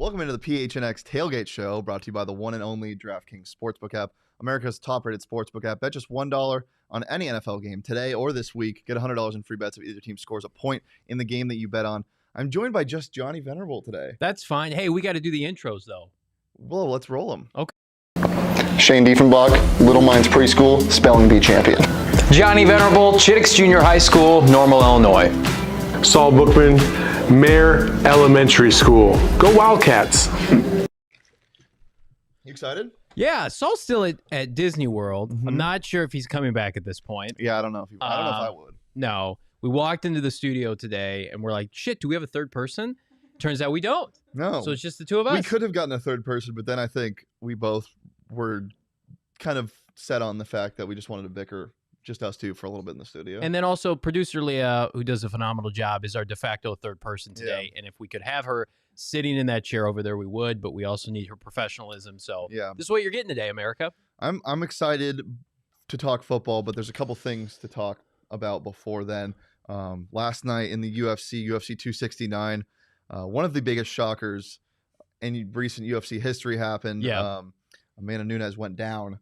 Welcome into the PHNX Tailgate Show, brought to you by the one and only DraftKings Sportsbook app, America's top-rated sportsbook app. Bet just $1 on any NFL game today or this week. Get $100 in free bets if either team scores a point in the game that you bet on. I'm joined by just Johnny Venerable today. That's fine. Hey, we got to do the intros, though. Well, let's roll them. Okay. Shane Diefenbach, Little Mines Preschool, Spelling Bee champion. Johnny Venerable, Chittix Junior High School, Normal, Illinois. Saul Bookman, Mare Elementary School. Go Wildcats. You excited? Yeah, Saul's still at Disney World. I'm not sure if he's coming back at this point. Yeah, I don't know if I would. No. We walked into the studio today, and we're like, shit, do we have a third person? Turns out we don't. No. So it's just the two of us. We could have gotten a third person, but then I think we both were kind of set on the fact that we just wanted to bicker, just us two, for a little bit in the studio. And then also producer Leah, who does a phenomenal job, is our de facto third person today. Yeah. And if we could have her sitting in that chair over there, we would, but we also need her professionalism. So yeah, this is what you're getting today, America. I'm excited to talk football, but there's a couple things to talk about before then. Last night in the UFC 269, one of the biggest shockers in recent UFC history happened. Yeah. Amanda Nunes went down.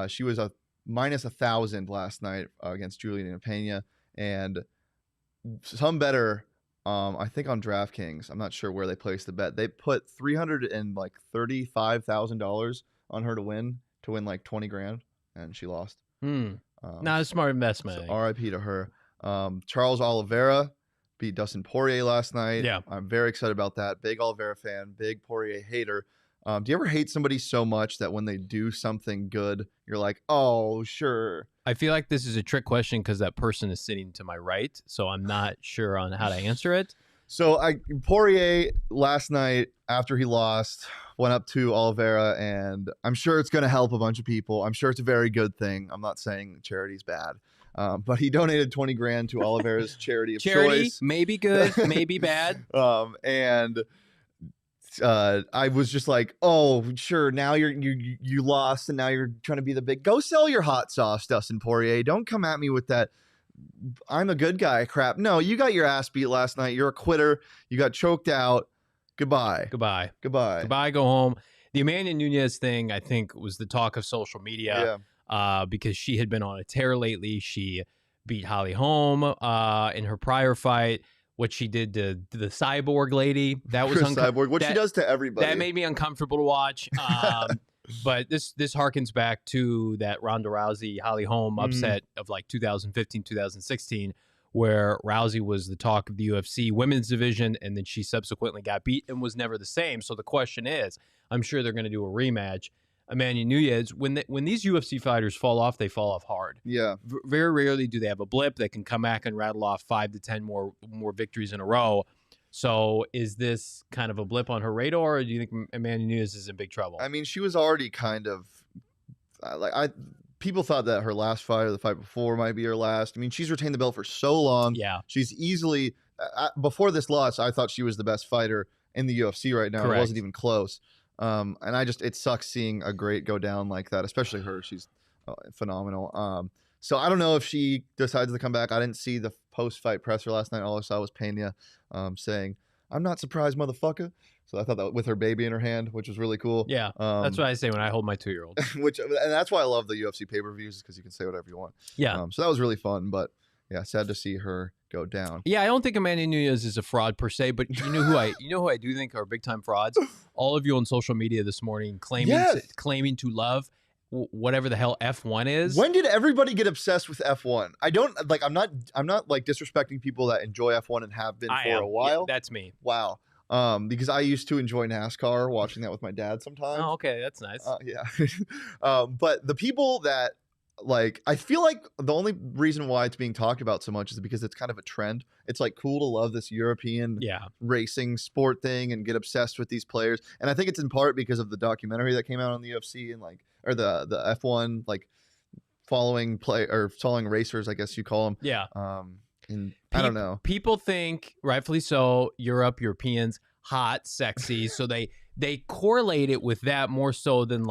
She was a minus 1,000 last night against Juliana Pena, and some better. I think on DraftKings, I'm not sure where they placed the bet. They put $335,000 on her to win like 20 grand, and she lost. Not a smart investment. So RIP to her. Charles Oliveira beat Dustin Poirier last night. Yeah. I'm very excited about that. Big Oliveira fan, big Poirier hater. Do you ever hate somebody so much that when they do something good, you're like, oh, sure? I feel like this is a trick question because that person is sitting to my right, so I'm not sure on how to answer it. So Poirier last night, after he lost, went up to Oliveira, and I'm sure it's going to help a bunch of people. I'm sure it's a very good thing. I'm not saying charity's bad. But he donated 20 grand to Oliveira's charity of choice. Maybe good, maybe bad. And I was just like, oh, sure. Now you lost, and now you're trying to be the big. Go sell your hot sauce, Dustin Poirier. Don't come at me with that. I'm a good guy crap. No, you got your ass beat last night. You're a quitter. You got choked out. Goodbye. Goodbye. Goodbye. Go home. The Amanda Nunes thing, I think, was the talk of social media. Yeah. Because she had been on a tear lately. She beat Holly Holm in her prior fight. What she did to the cyborg lady, that was cyborg. What she does to everybody. That made me uncomfortable to watch. But this harkens back to that Ronda Rousey Holly Holm upset of like 2015, 2016, where Rousey was the talk of the UFC women's division, and then she subsequently got beat and was never the same. So the question is, I'm sure they're going to do a rematch. Amanda Nunes, when these UFC fighters fall off, they fall off hard. Yeah. Very rarely do they have a blip that can come back and rattle off 5 to 10 more victories in a row. So is this kind of a blip on her radar, or do you think Amanda Nunes is in big trouble? I mean, she was already kind of people thought that her last fight or the fight before might be her last. I mean, she's retained the belt for so long. Yeah. She's easily before this loss, I thought she was the best fighter in the UFC right now. Correct. It wasn't even close. And it sucks seeing a great go down like that, especially her. She's phenomenal. So I don't know if she decides to come back. I didn't see the post-fight presser last night. All I saw was Pena saying, "I'm not surprised, motherfucker." So I thought that with her baby in her hand, which was really cool. Yeah, that's what I say when I hold my 2-year-old. And that's why I love the UFC pay-per-views, because you can say whatever you want. Yeah. So that was really fun, but yeah, sad to see her go down. Yeah, I don't think Amanda Nunes is a fraud per se, but you know who I do think are big time frauds? All of you on social media this morning claiming to love whatever the hell F1 is. When did everybody get obsessed with F1? I don't like. I'm not like disrespecting people that enjoy F1 and have been for a while. Yeah, that's me. Wow. Because I used to enjoy NASCAR, watching that with my dad sometimes. Oh, okay, that's nice. Yeah. But the people that I feel like the only reason why it's being talked about so much is because it's kind of a trend. It's like cool to love this European racing sport thing and get obsessed with these players. And I think it's in part because of the documentary that came out on the UFC and or the F1 following racers, I guess you call them. Yeah. And I don't know. People think, rightfully so, Europeans hot, sexy, so they correlate it with that more so than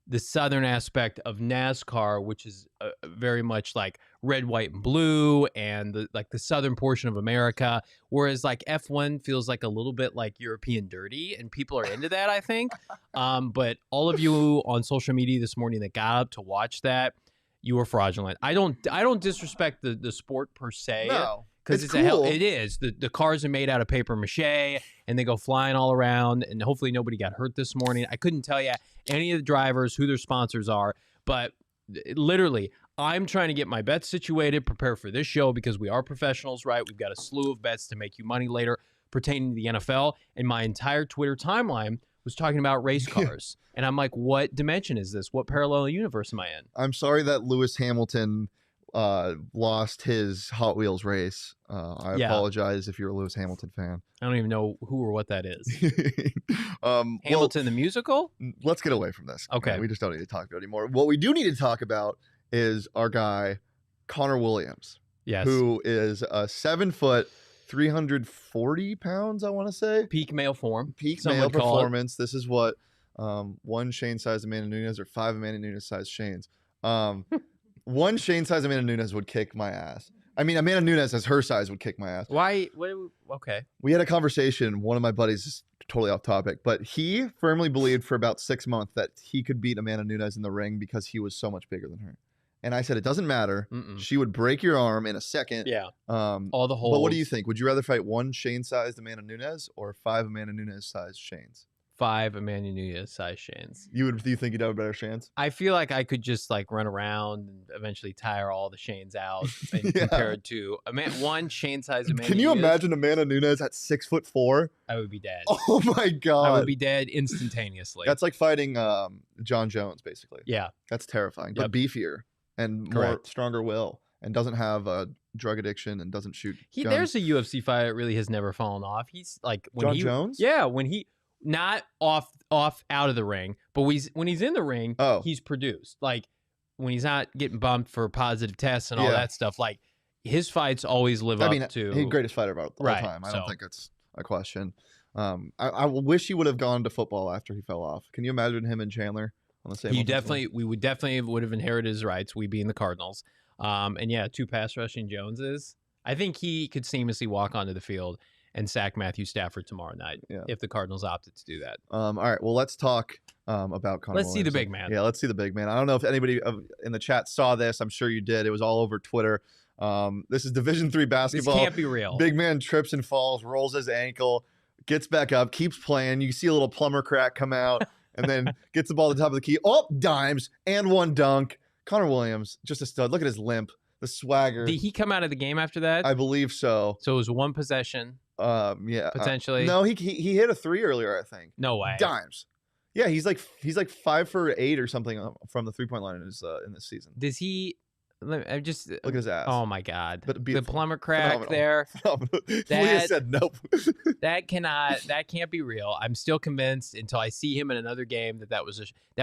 the southern aspect of NASCAR, which is very much like red, white, and blue, and the southern portion of America. Whereas like F1 feels like a little bit like European dirty, and people are into that, I think. But all of you on social media this morning that got up to watch that, you were fraudulent. I don't disrespect the sport per se. No. Because it's cool. it is. The cars are made out of paper mache, and they go flying all around, and hopefully nobody got hurt this morning. I couldn't tell you any of the drivers, who their sponsors are, but literally, I'm trying to get my bets situated, prepare for this show, because we are professionals, right? We've got a slew of bets to make you money later pertaining to the NFL, and my entire Twitter timeline was talking about race cars. And I'm like, what dimension is this? What parallel universe am I in? I'm sorry that Lewis Hamilton lost his Hot Wheels race. I apologize if you're a Lewis Hamilton fan. I don't even know who or what that is. Hamilton well, the musical? Let's get away from this. Okay. We just don't need to talk about it anymore. What we do need to talk about is our guy, Connor Williams. Yes. Who is a 7 foot, 340 pounds, I want to say. Peak male form. Peak male performance. This is what one Shane size Amanda Nunes or 5 Amanda Nunes size Shanes. One Shane size Amanda Nunes would kick my ass. I mean, Amanda Nunes as her size would kick my ass. Why? Okay. We had a conversation. One of my buddies is totally off topic, but he firmly believed for about 6 months that he could beat Amanda Nunes in the ring because he was so much bigger than her. And I said, it doesn't matter. She would break your arm in a second. Yeah. All the holes. But what do you think? Would you rather fight one Shane-sized Amanda Nunes or 5 Amanda Nunes-sized Shanes? 5 Amanda Nunes size Shanes. Do you think you'd have a better chance? I feel like I could just like run around and eventually tire all the Shanes out and compare it to one Shane size Amanda Can you Nunes, imagine Amanda Nunes at 6'4"? I would be dead. Oh my God. I would be dead instantaneously. That's like fighting John Jones, basically. Yeah. That's terrifying, but beefier and more stronger will and doesn't have a drug addiction and doesn't shoot guns. There's a UFC fight that really has never fallen off. He's like John Jones? Yeah, when he not off out of the ring, but when he's in the ring, he's produced. Like when he's not getting bumped for positive tests and all that stuff, like his fights always live up to. He's the greatest fighter of all time. I don't think it's a question. I wish he would have gone to football after he fell off. Can you imagine him and Chandler on the same? We would definitely have inherited his rights. We being the Cardinals. And yeah, 2 pass rushing Joneses. I think he could seamlessly walk onto the field and sack Matthew Stafford tomorrow night if the Cardinals opted to do that. All right, well, let's talk about Connor Williams. See the big man. Yeah, let's see the big man. I don't know if anybody in the chat saw this. I'm sure you did. It was all over Twitter. This is Division III basketball. This can't be real. Big man trips and falls, rolls his ankle, gets back up, keeps playing. You see a little plumber crack come out, and then gets the ball at the top of the key. Oh, dimes, and one dunk. Connor Williams, just a stud. Look at his limp, the swagger. Did he come out of the game after that? I believe so. So it was 1 possession. Yeah, potentially. No, he hit a 3 earlier, I think. No way. Dimes. Yeah, he's like 5 for 8 or something from the 3-point line in this season. Does he? I just look at his ass. Oh my God, but the plumber crack there. Leah said nope. That can't be real. I'm still convinced until I see him in another game that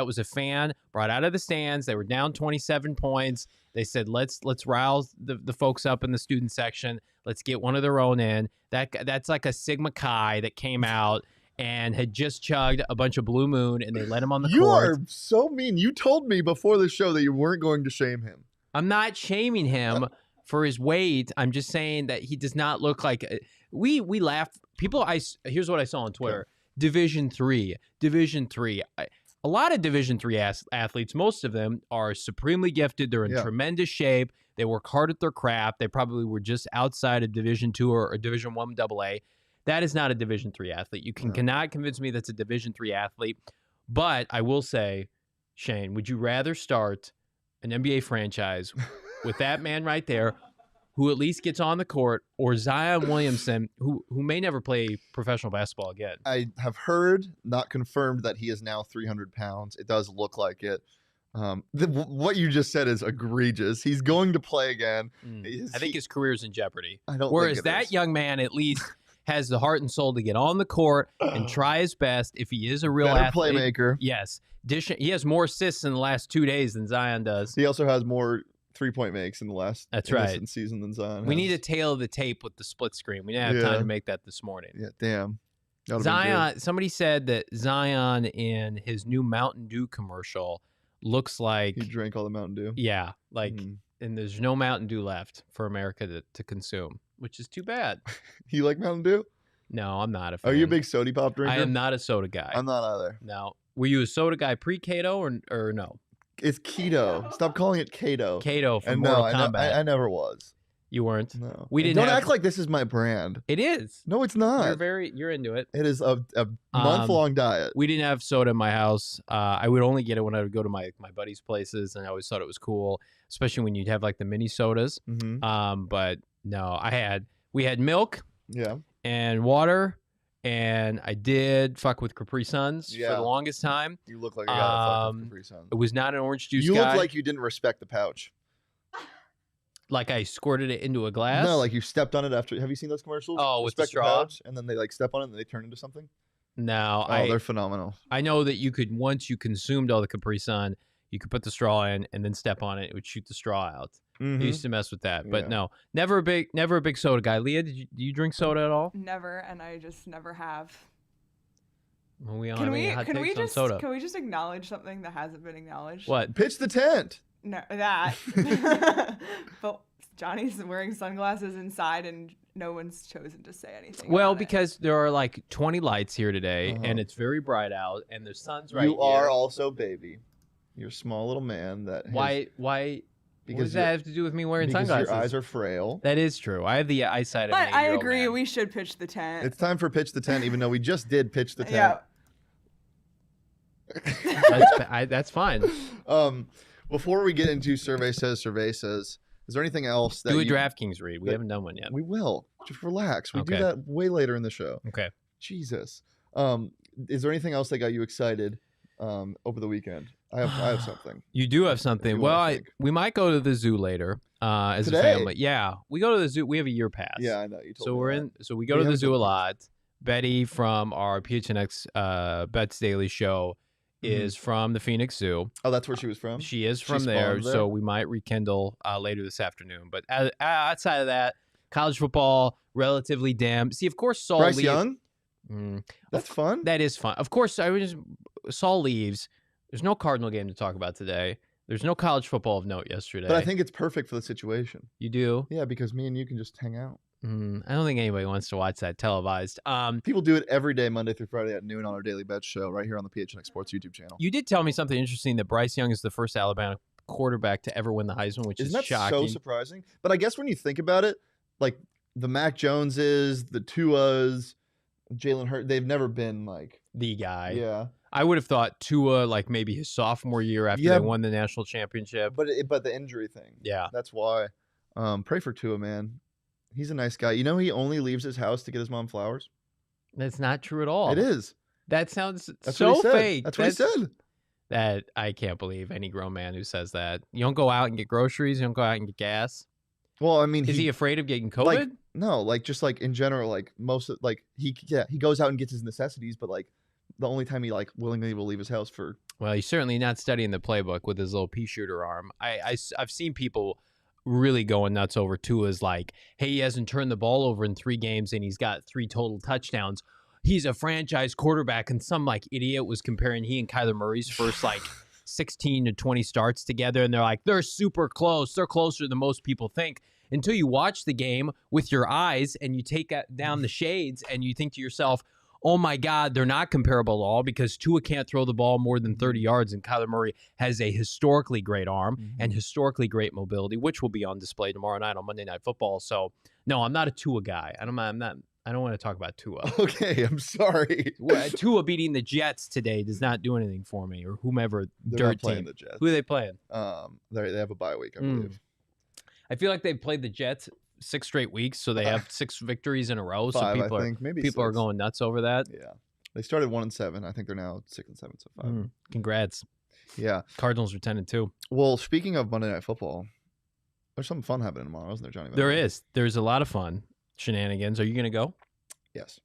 was a fan brought out of the stands. They were down 27 points. They said let's rile the folks up in the student section. Let's get one of their own in. That's like a Sigma Chi that came out and had just chugged a bunch of Blue Moon, and they let him on the court. You are so mean. You told me before the show that you weren't going to shame him. I'm not shaming him for his weight. I'm just saying that he does not look like we laugh. People, here's what I saw on Twitter. Division III. A lot of Division III athletes, most of them are supremely gifted. They're in tremendous shape. They work hard at their craft. They probably were just outside of Division II or Division I AA. That is not a Division III athlete. You cannot convince me that's a Division III athlete. But I will say, Shane, would you rather start an NBA franchise with that man right there, who at least gets on the court, or Zion Williamson, who may never play professional basketball again? I have heard, not confirmed, that he is now 300 pounds. It does look like it. What you just said is egregious. He's going to play again. I think his career's in jeopardy. I don't. Whereas that young man at least has the heart and soul to get on the court and try his best. If he is a real athlete, playmaker, yes. He has more assists in the last 2 days than Zion does. He also has more 3-point makes in the last season than Zion. We need a tail of the tape with the split screen. We didn't have time to make that this morning. Yeah, damn. Zion. Somebody said that Zion in his new Mountain Dew commercial looks like You drank all the Mountain Dew. yeah, like and there's no Mountain Dew left for America to consume, which is too bad. You like Mountain Dew? No, I'm not a fan. Are you a big soda pop drinker? I am not a soda guy. I'm not either. No. Were you a soda guy pre-keto or no? It's keto. Stop calling it keto. Keto from And Mortal no, Kombat. I never was. You weren't? No. We didn't Don't have- act like this is my brand. It is. No, it's not. You're into it. It is a month-long diet. We didn't have soda in my house. I would only get it when I would go to my buddies' places, and I always thought it was cool, especially when you'd have like the mini sodas. But no, we had milk Yeah. and water, and I did fuck with Capri Suns for the longest time. You look like a guy that fucked with Capri Sun. It was not an orange juice You guy. look like you didn't respect the pouch. Like I squirted it into a glass? No, like you stepped on it after. Have you seen those commercials? Oh, with the Respect straw? pouch, and then they like step on it and they turn into something. No, Oh, they're phenomenal. I know that you could, once you consumed all the Capri Sun, you could put the straw in and then step on it. It would shoot the straw out. I used to mess with that, but Yeah. no, never a big soda guy. Leah, do you drink soda at all? Never, and I just never have. Well, we don't Can have we any hot takes on just soda. can we just acknowledge something that hasn't been acknowledged? What? Pitch the tent. No, that. But Johnny's wearing sunglasses inside, and no one's chosen to say anything. Well, about it. because there are like 20 lights here today, and it's very bright out, and the sun's right You are here. also baby. You're a small little man that. Has, Why? What Because does that have to do with me wearing because sunglasses? your eyes are frail. That is true. I have the eyesight of But an I 8-year-old agree. man. We should pitch the tent. It's time for pitch the tent, even though we just did pitch the tent. Yeah. That's fine. Before we get into survey says, is there anything else that Do a you, DraftKings read. We haven't done one yet. We will. Just relax. We do Okay. that way later in the show. Okay. Jesus. Is there anything else that got you excited over the weekend? I have something. You do have something. you Well, wanna think. we might go to the zoo later as Today? a family. Yeah, we go to the zoo. We have a year pass. Yeah, I know. You told So me we're that. in. So we go We to the haven't zoo a done this. lot. Betty from our PHNX Bets Daily Show is from the Phoenix Zoo. Oh, that's where she was from? She is She from there, spawned there? so we might rekindle later this afternoon. But outside of that, college football relatively dim. See, of course, Saul Bryce leaves. Young? Mm, That's fun. that is fun. Of course, Saul leaves. There's no Cardinal game to talk about today. There's no college football of note yesterday. But I think it's perfect for the situation. you do. Yeah, because me and you can just hang out. I don't think anybody wants to watch that televised. People do it every day, Monday through Friday at noon on our Daily Bet show right here on the PHNX Sports YouTube channel. You did tell me something interesting that Bryce Young is the first Alabama quarterback to ever win the Heisman, which Isn't is that shocking. so surprising? But I guess when you think about it, like the Mac Joneses, the Tuas, Jalen Hurts, they've never been like The guy. yeah. I would have thought Tua, like maybe his sophomore year after Yeah. they won the national championship. But the injury thing. Yeah. That's why. Pray for Tua, man. He's a nice guy. You know he only leaves his house to get his mom flowers? That's not true at all. It is. That sounds That's so what he said. fake. That's what he said. That I can't believe any grown man who says that. You don't go out and get groceries. You don't go out and get gas. Well, I mean, Is he afraid of getting COVID? like no, like just like in general, like most of like he goes out and gets his necessities, but like the only time he like willingly will leave his house for Well, he's certainly not studying the playbook with his little pea shooter arm. I've seen people really going nuts over Tua's like, hey, he hasn't turned the ball over in 3 games and he's got 3 total touchdowns. He's a franchise quarterback, and some like idiot was comparing he and Kyler Murray's first like 16 to 20 starts together, and they're like, they're super close. They're closer than most people think. Until you watch the game with your eyes and you take down the shades and you think to yourself, oh my God, they're not comparable at all because Tua can't throw the ball more than 30 yards and Kyler Murray has a historically great arm and historically great mobility, which will be on display tomorrow night on Monday Night Football. So, no, I'm not a Tua guy. I don't want to talk about Tua. Okay, I'm sorry. Tua beating the Jets today does not do anything for me or whomever They're not dirt playing team. the Jets. Who are they playing? They have a bye week, I believe. I feel like they've played the Jets 6 straight weeks, so they have 6 victories in a row. So 5, people I think. Maybe people are 6. going nuts over that. Yeah. They started 1-7. I think they're now 6-7, so 5. Congrats. Yeah. Cardinals are 10-2. Well, speaking of Monday Night Football, there's something fun happening tomorrow, isn't there, Johnny? There is. There's a lot of fun shenanigans. Are you going to go? Yes.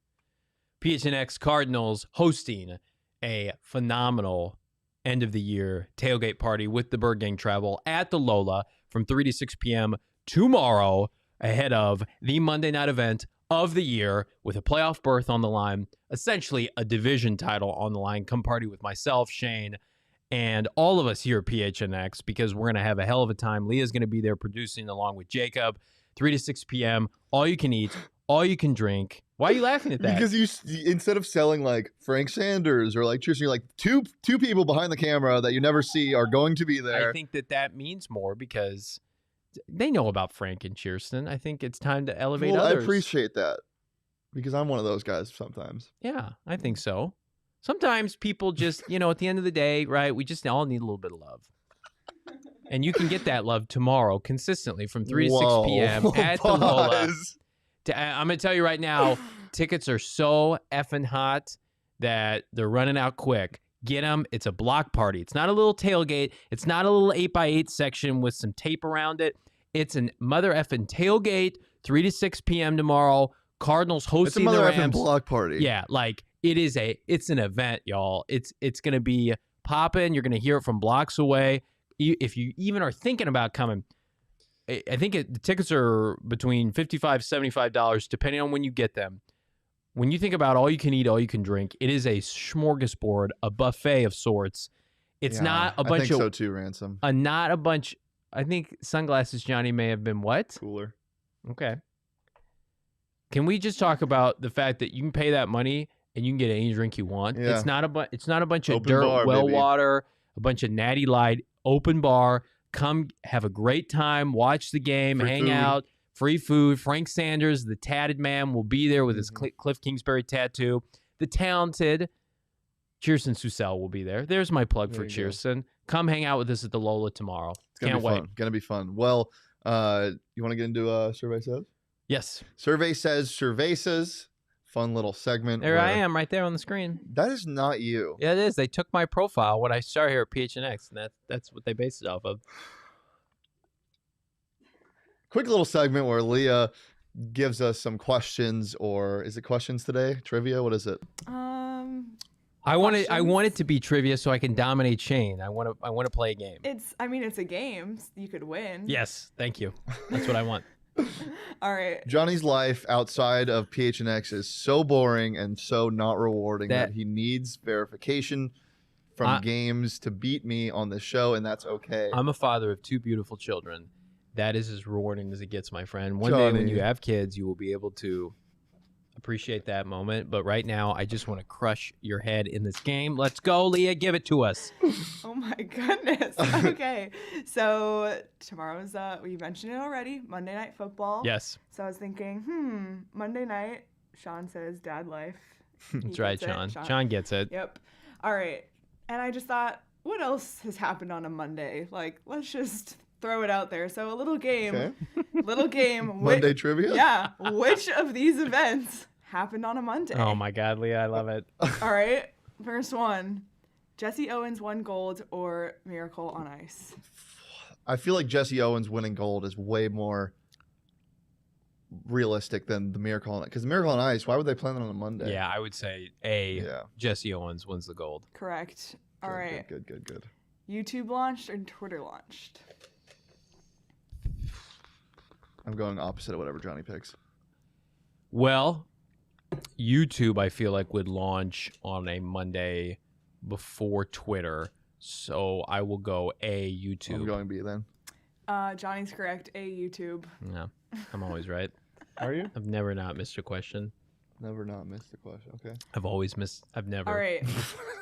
PHNX Cardinals hosting a phenomenal end of the year tailgate party with the Bird Gang Travel at the Lola from 3 to 6 p.m. tomorrow ahead of the Monday night event of the year with a playoff berth on the line, essentially a division title on the line. Come party with myself, Shane, and all of us here at PHNX, because we're going to have a hell of a time. Leah's going to be there producing along with Jacob, 3 to 6 p.m. All you can eat, all you can drink. Why are you laughing at that? Because you, instead of selling like Frank Sanders or like Tristan, you're like two people behind the camera that you never see are going to be there. I think that means more because they know about Frank and Kirsten. I think it's time to elevate others. I appreciate that because I'm one of those guys sometimes. Yeah, I think so. Sometimes people just, at the end of the day, right, we just all need a little bit of love. And you can get that love tomorrow consistently from 3 to 6 p.m. at the Lola. I'm going to tell you right now, tickets are so effing hot that they're running out quick. Get them. It's a block party. It's not a little tailgate. It's not a little 8x8 section with some tape around it. It's a mother effing tailgate, 3 to 6 p.m. tomorrow. Cardinals hosting the Rams. It's a mother effing block party. Yeah, like it's an event, y'all. It's going to be popping. You're going to hear it from blocks away. If you even are thinking about coming, I think the tickets are between $55, $75, depending on when you get them. When you think about all you can eat, all you can drink, it is a smorgasbord, a buffet of sorts. It's not a bunch I think so too, Ransom. Not a bunch. I think Sunglasses Johnny may have been what? Cooler. Okay. Can we just talk about the fact that you can pay that money and you can get any drink you want? Yeah. It's not a bunch of Open dirt, bar, well baby. water, a bunch of Natty Light, open bar. Come have a great time, watch the game, Free hang food. out, free food. Frank Sanders, the tatted man, will be there with his Cliff Kingsbury tattoo. The talented Kirsten Susel will be there. There's my plug for Kirsten. Come hang out with us at the Lola tomorrow. It's gonna Can't be wait. fun. Gonna be fun. Well, you want to get into Survey Says? Yes. Survey Says, Survey Says. Fun little segment. There I am right there on the screen. That is not you. Yeah, it is. They took my profile when I started here at PHNX, and that's what they based it off of. Quick little segment where Leah gives us some questions, or is it questions today? Trivia? What is it? I want it to be trivia so I can dominate Shane. I want to play a game. It's a game. You could win. Yes, thank you. That's what I want. All right. Johnny's life outside of PHNX is so boring and so not rewarding that he needs verification from games to beat me on this show, and that's okay. I'm a father of 2 beautiful children. That is as rewarding as it gets, my friend. One day when you have kids, you will be able to appreciate that moment. But right now, I just want to crush your head in this game. Let's go, Leah. Give it to us. Oh, my goodness. Okay. So tomorrow's, we mentioned it already, Monday Night Football. Yes. So I was thinking, Monday night, Sean says dad life. That's right, Sean. Sean gets it. Yep. All right. And I just thought, what else has happened on a Monday? Like, let's just throw it out there. So a little game. Okay. Little game. Monday trivia? Yeah. Which of these events happened on a Monday? Oh, my God, Leah. I love it. All right. First one. Jesse Owens won gold or Miracle on Ice? I feel like Jesse Owens winning gold is way more realistic than the Miracle on Ice. Because the Miracle on Ice, why would they plan it on a Monday? Yeah, I would say Jesse Owens wins the gold. Correct. All right. Good. YouTube launched or Twitter launched? I'm going opposite of whatever Johnny picks. Well, YouTube, I feel like, would launch on a Monday before Twitter. So I will go A, YouTube. I'm going B then. Johnny's correct. A, YouTube. No, I'm always right. Are you? I've never not missed a question. Never not missed a question. Okay. I've always missed. I've never. All right.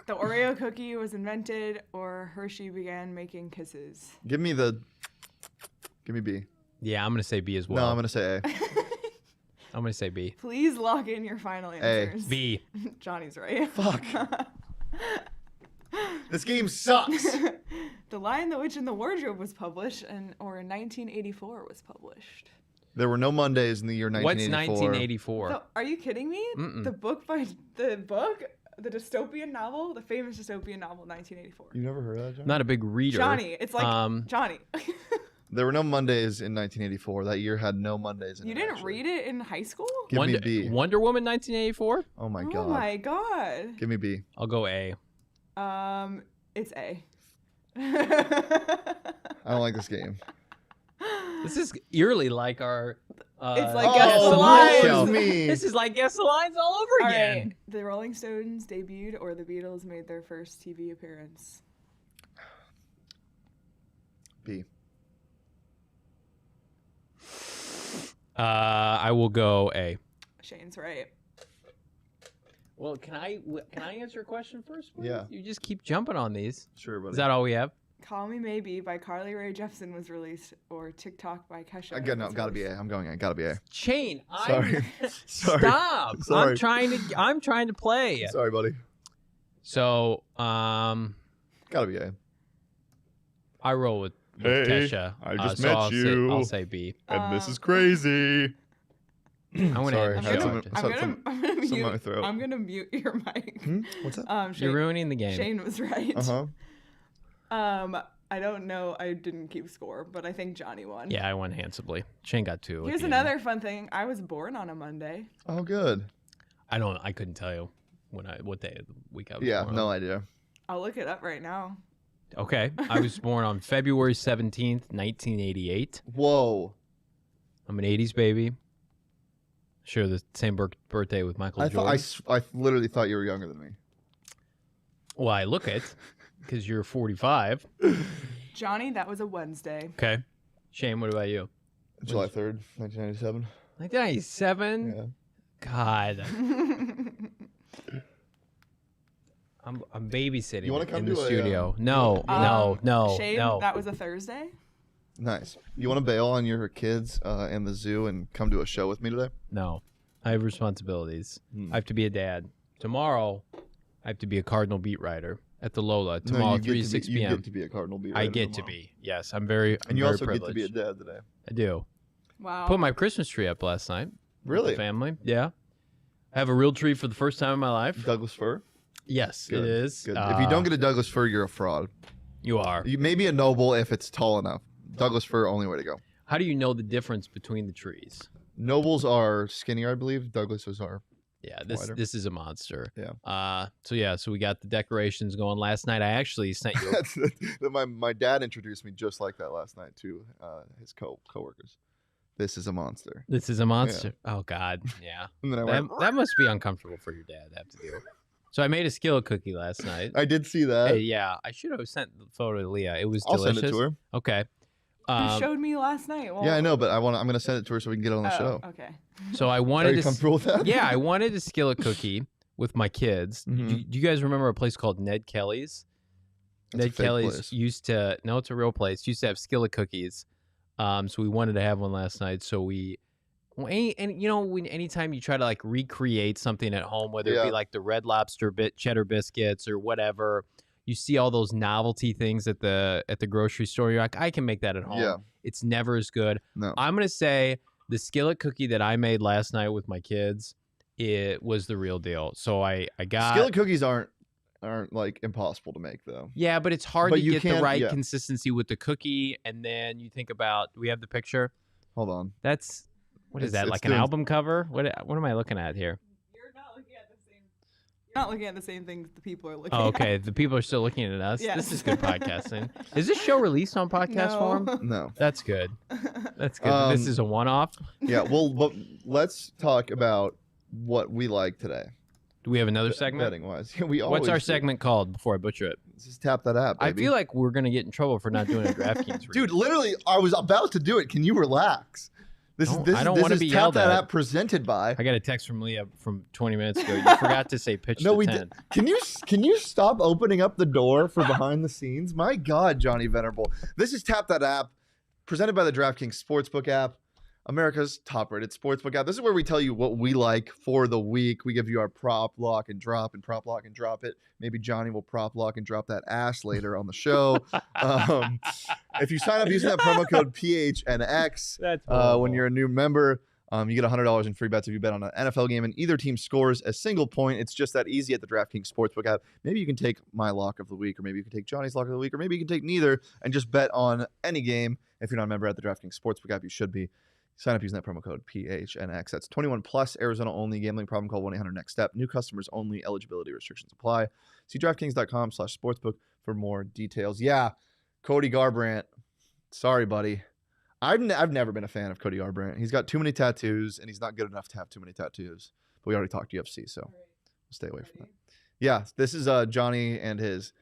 The Oreo cookie was invented or Hershey began making kisses? Give me B. Yeah, I'm going to say B as well. No, I'm going to say A. I'm going to say B. Please lock in your final answers. B. Johnny's right. Fuck. This game sucks. The Lion, the Witch, and the Wardrobe was published, or in 1984 was published. There were no Mondays in the year 1984. What's 1984? So, are you kidding me? Mm-mm. The dystopian novel, the famous dystopian novel, 1984. You never heard of that, Johnny? Not a big reader. Johnny, it's like Johnny. There were no Mondays in 1984. That year had no Mondays in it. You didn't actually. read it in high school? Give me B. Wonder Woman 1984? Oh my god. Oh my god. Give me B. I'll go A. It's A. I don't like this game. This is eerily like our. It's like Guess the Lines. show. Me. This is like Guess the Lines all over All again. right. The Rolling Stones debuted or the Beatles made their first TV appearance? B. I will go A. Shane's right. Well, can I answer a question first, please? Yeah. You just keep jumping on these. Sure, buddy. Is that all we have? Call Me Maybe by Carly Rae Jepsen was released, or TikTok by Kesha. Again, no, gotta be A. I'm going A. Gotta be A. Shane, Sorry. Sorry. Stop. Sorry. I'm trying to play. Sorry, buddy. So, Gotta be A. I roll with Hey, Kesha. I just so met you. I'll say B. And this is crazy. I'm gonna Sorry, end I the had show some- after. I'm gonna Something in my mute. throat. I'm gonna mute your mic. What's that? Shane, You're ruining the game. Shane was right. Uh-huh. I don't know. I didn't keep score, but I think Johnny won. Yeah, I won handsomely. Shane got 2. at Here's the end. another fun thing. I was born on a Monday. Oh, good. I couldn't tell you what day of the week I was Yeah, born no on. idea. I'll look it up right now. Okay. I was born on February 17th, 1988. Whoa. I'm an 80s baby. Share the same birthday with Michael Jordan. I literally thought you were younger than me. Well, I look it because you're 45. Johnny, that was a Wednesday. Okay. Shane, what about you? July 3rd, 1997. 1997? Yeah. God. I'm babysitting You wanna come in the to a, studio. No. Shane, that was a Thursday. Nice. You want to bail on your kids and the zoo and come to a show with me today? No. I have responsibilities. Hmm. I have to be a dad. Tomorrow, I have to be a Cardinal beat writer at the Lola. Tomorrow, you 3 get to to 6 be, p.m. You get to be a Cardinal beat I writer get tomorrow. to be. Yes, I'm very And you very also privileged. get to be a dad today. I do. Wow. Put my Christmas tree up last night. with Really? the family. Yeah. I have a real tree for the first time in my life. Douglas fir? Yes, Good. it is. Good. If you don't get a Douglas fir, you're a fraud. You are. You may be a noble if it's tall enough. Douglas fir, only way to go. How do you know the difference between the trees? Nobles are skinnier, I believe. Douglases are. Yeah, Wider. this is a monster. Yeah. So we got the decorations going last night. I actually sent you. my dad introduced me just like that last night to his coworkers. This is a monster. This is a monster. Oh God, yeah. And then I That, went. that must be uncomfortable for your dad to have to do. So I made a skillet cookie last night. I did see that. Hey, yeah, I should have sent the photo to Leah. It was I'll delicious. send it to her. Okay. You showed me last night. Well, Yeah, I know, but I'm gonna send it to her so we can get it on the show. Okay. So I Are wanted you to. comfortable with that? Yeah, I wanted a skillet cookie with my kids. Mhm. Do you guys remember a place called Ned Kelly's? That's a Ned fake Kelly's place. used to. No, it's a real place. Used to have skillet cookies. So we wanted to have one last night. So we. And you know, anytime you try to like recreate something at home, whether it Yeah. be like the Red Lobster cheddar biscuits or whatever, you see all those novelty things at the grocery store. You're like, I can make that at home. Yeah. It's never as good. No. I'm gonna say the skillet cookie that I made last night with my kids, it was the real deal. So I got Skillet cookies aren't like impossible to make though. yeah, but it's hard But to you get the can- right yeah. consistency with the cookie. And then you think about, do we have the picture? Hold on. That's what is It's- that? it's Like an doing- album cover? What am I looking at here? You're not looking at the same. You're not looking at the same things the people are looking Oh, at. okay. The people are still looking at us. Yes. This is good podcasting. Is this show released on podcast No. form? No. That's good. That's good. This is a one-off. Yeah. Well, but let's talk about what we like today. Do we have another segment? Betting wise, we always What's our do. segment called before I butcher it? Just tap that app. I Baby. feel like we're gonna get in trouble for not doing a DraftKings. Dude, literally, I was about to do it. Can you relax? This No, is I don't this wanna is be tap yelled that at. app presented by. I got a text from Leah from 20 minutes ago. You forgot to say pitch No, to we 10. did. Can you stop opening up the door for behind the scenes? My God, Johnny Venerable. This is Tap That App, presented by the DraftKings Sportsbook app, America's top-rated sportsbook app. This is where we tell you what we like for the week. We give you our prop, lock, and drop it. Maybe Johnny will prop, lock, and drop that ass later on the show. If you sign up using that promo code PHNX, That's when you're a new member, you get $100 in free bets if you bet on an NFL game and either team scores a single point. It's just that easy at the DraftKings Sportsbook app. Maybe you can take my lock of the week, or maybe you can take Johnny's lock of the week, or maybe you can take neither and just bet on any game. If you're not a member at the DraftKings Sportsbook app, you should be. Sign up using that promo code PHNX. That's 21 plus, Arizona only. Gambling problem, call 1-800-NEXT-STEP. New customers only. Eligibility restrictions apply. See DraftKings.com/sportsbook for more details. Yeah, Cody Garbrandt. Sorry, buddy. I've never been a fan of Cody Garbrandt. He's got too many tattoos, and he's not good enough to have too many tattoos. But we already talked UFC, so we'll stay away from that. Yeah, this is Johnny and his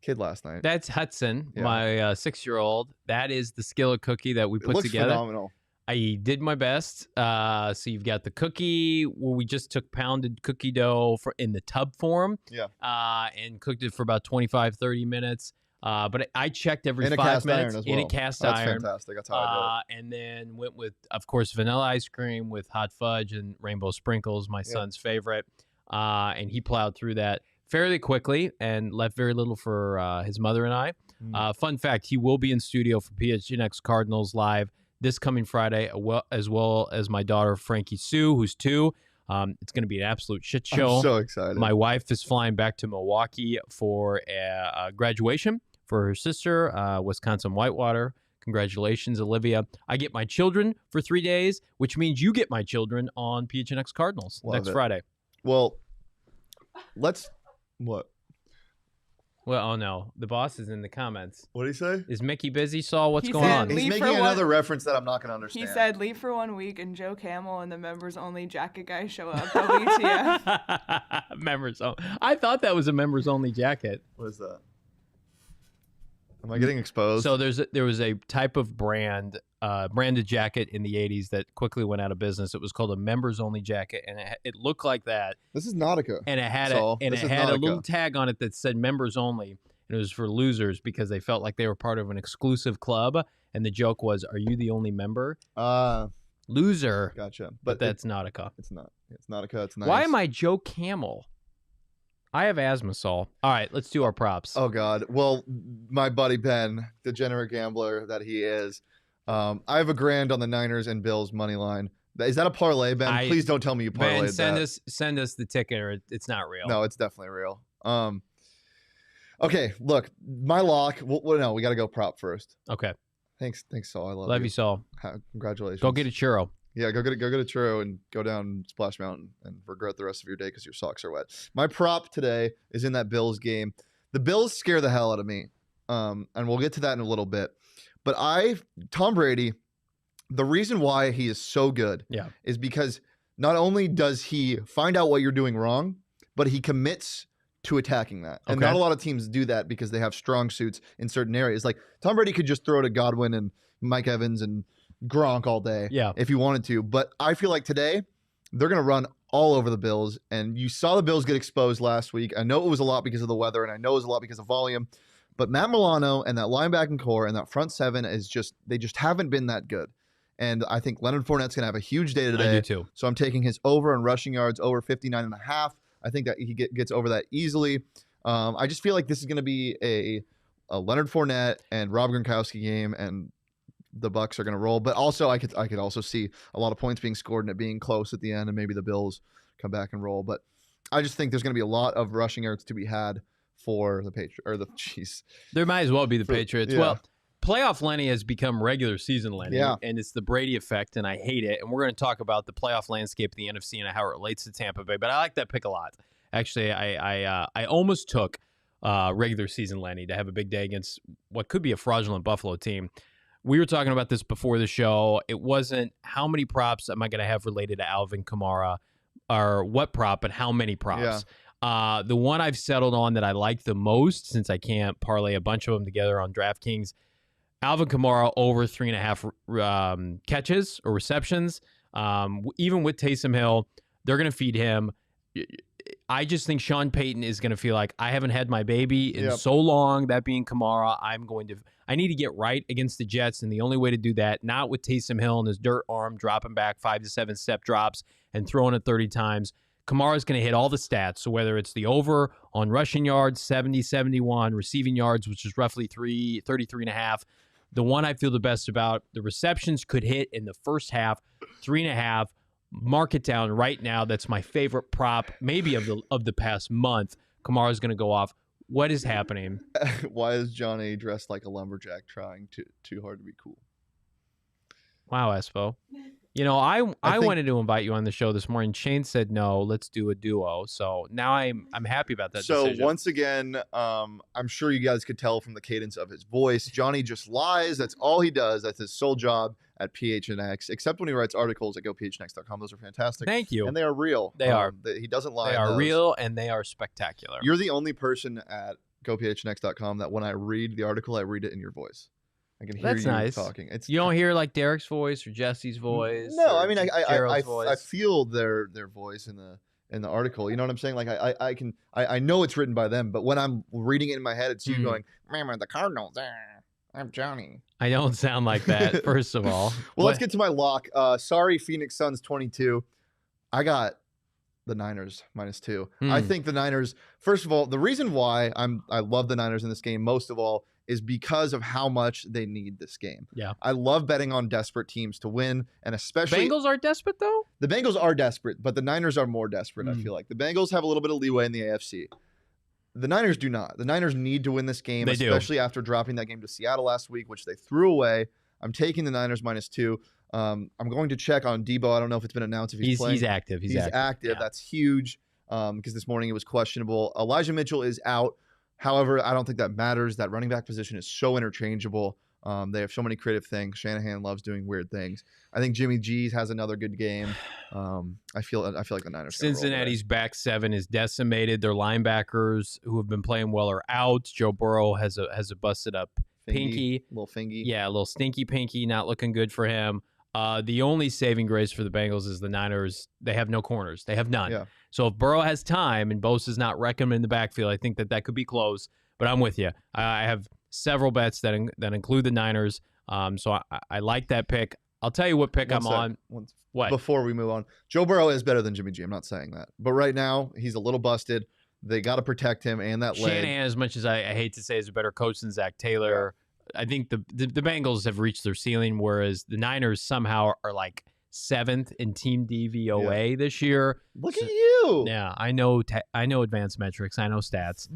kid last night. That's Hudson, Yeah. my 6-year-old. That is the skillet cookie that we It put looks together. phenomenal. I did my best. So you've got the cookie where we just took pounded cookie dough in the tub form. Yeah. And cooked it for about 25, 30 minutes. But I checked every In a 5 cast minutes iron as well. in a cast That's iron. fantastic. That's how I do it. And then went with, of course, vanilla ice cream with hot fudge and rainbow sprinkles, my son's favorite. And he plowed through that fairly quickly and left very little for his mother and I. Fun fact, he will be in studio for PHNX Cardinals Live this coming Friday, as well as my daughter, Frankie Sue, who's 2. It's going to be an absolute shit show. I'm so excited. My wife is flying back to Milwaukee for a graduation for her sister, Wisconsin Whitewater. Congratulations, Olivia. I get my children for 3 days, which means you get my children on PHNX Cardinals next Friday. Well, what? Well, oh no, the boss is in the comments. What did he say? Is Mickey busy, Saul? What's He going said on? He's leave making for another reference that I'm not going to understand. He said, leave for 1 week, and Joe Camel and the members-only jacket guy show up. WTF. Members only. I thought that was a members-only jacket. What is that? Am I getting exposed? So there was a type of branded jacket in the 80s that quickly went out of business. It was called a members-only jacket, and it looked like that. This is Nautica. And it had a little tag on it that said members only, and it was for losers because they felt like they were part of an exclusive club. And the joke was, "Are you the only member?" Loser. Gotcha. But that's Nautica. It's not. It's Nautica. It's nice. Why am I Joe Camel? I have asthma, Saul. All right, let's do our props. Oh God. Well, my buddy Ben, degenerate gambler that he is, I have a grand on the Niners and Bills money line. Is that a parlay, Ben? Please don't tell me you parlayed Ben, send us the ticket, or it's not real. No, it's definitely real. Okay, look, my lock. No, we got to go prop first. Okay. Thanks, Saul. I love you, Saul. Congratulations. Go get a churro. Yeah, go get a churro and go down Splash Mountain and regret the rest of your day because your socks are wet. My prop today is in that Bills game. The Bills scare the hell out of me, and we'll get to that in a little bit. But Tom Brady, the reason why he is so good is because not only does he find out what you're doing wrong, but he commits to attacking that. And not a lot of teams do that because they have strong suits in certain areas. Like Tom Brady could just throw to Godwin and Mike Evans and Gronk all day if he wanted to. But I feel like today they're going to run all over the Bills. And you saw the Bills get exposed last week. I know it was a lot because of the weather, and I know it was a lot because of volume. But Matt Milano and that linebacking core and that front seven they just haven't been that good. And I think Leonard Fournette's going to have a huge day today. I do too. So I'm taking his over in rushing yards, over 59.5. I think that he gets over that easily. I just feel like this is going to be a Leonard Fournette and Rob Gronkowski game, and the Bucs are going to roll. But also, I could also see a lot of points being scored and it being close at the end, and maybe the Bills come back and roll. But I just think there's going to be a lot of rushing yards to be had for the Patriots. There might as well be the Patriots. Yeah. Well, playoff Lenny has become regular season Lenny, and it's the Brady effect, and I hate it. And we're going to talk about the playoff landscape of the NFC and how it relates to Tampa Bay. But I like that pick a lot. Actually, I almost took regular season Lenny to have a big day against what could be a fraudulent Buffalo team. We were talking about this before the show. It wasn't how many props am I going to have related to Alvin Kamara, or what prop, but how many props. Yeah. The one I've settled on that I like the most, since I can't parlay a bunch of them together on DraftKings, Alvin Kamara over 3.5 catches or receptions. Even with Taysom Hill, they're going to feed him. I just think Sean Payton is going to feel like, I haven't had my baby in so long, that being Kamara. I need to get right against the Jets, and the only way to do that, not with Taysom Hill and his dirt arm dropping back 5 to 7 step drops and throwing it 30 times. Kamara's going to hit all the stats. So whether it's the over on rushing yards, 70, 71, receiving yards, which is roughly 33.5. The one I feel the best about, the receptions could hit in the first half, 3.5. Mark it down right now. That's my favorite prop, maybe of the past month. Kamara's going to go off. What is happening? Why is Johnny dressed like a lumberjack trying too hard to be cool? Wow, Espo. You know, I wanted to invite you on the show this morning. Shane said no. Let's do a duo. So now I'm happy about that decision. So once again, I'm sure you guys could tell from the cadence of his voice, Johnny just lies. That's all he does. That's his sole job at PHNX, except when he writes articles at gophnx.com. Those are fantastic. Thank you. And they are real. They are. He doesn't lie. They are real, and they are spectacular. You're the only person at gophnx.com that when I read the article, I read it in your voice. I can hear you nice. talking. You don't hear like Derek's voice or Jesse's voice. No, I mean Gerald's I voice. feel their voice in the article. You know what I'm saying? Like I know it's written by them, but when I'm reading it in my head, it's you going, "Remember the Cardinals? I'm Johnny." I don't sound like that. First of all, well, let's get to my lock. Sorry, Phoenix Suns 22. I got the Niners -2. I think the Niners. First of all, the reason why I love the Niners in this game most of all is because of how much they need this game. Yeah. I love betting on desperate teams to win, and especially Bengals are desperate though. the Bengals are desperate, but the Niners are more desperate. I feel like the Bengals have a little bit of leeway in the AFC. The Niners do not. The Niners need to win this game, especially after dropping that game to Seattle last week, which they threw away. I'm taking the Niners -2. I'm going to check on Debo. I don't know if it's been announced if he's playing. He's active. He's active. Yeah. That's huge because this morning it was questionable. Elijah Mitchell is out. However, I don't think that matters. That running back position is so interchangeable. They have so many creative things. Shanahan loves doing weird things. I think Jimmy G has another good game. I feel like the Niners. Cincinnati's back seven is decimated. Their linebackers who have been playing well are out. Joe Burrow has a busted up pinky. Little fingy. Yeah, a little stinky pinky. Not looking good for him. The only saving grace for the Bengals is the Niners. They have no corners. They have none. Yeah. So if Burrow has time and Bosa's not wrecking him in the backfield, I think that could be close. But I'm with you. I have several bets that include the Niners. So I like that pick. I'll tell you what pick I'm on. What? Before we move on, Joe Burrow is better than Jimmy G. I'm not saying that. But right now, he's a little busted. They got to protect him and that leg. Shanahan, as much as I hate to say, is a better coach than Zach Taylor. Yeah. I think the Bengals have reached their ceiling, whereas the Niners somehow are like 7th in team DVOA this year. Look at you. Yeah, I know advanced metrics. I know stats.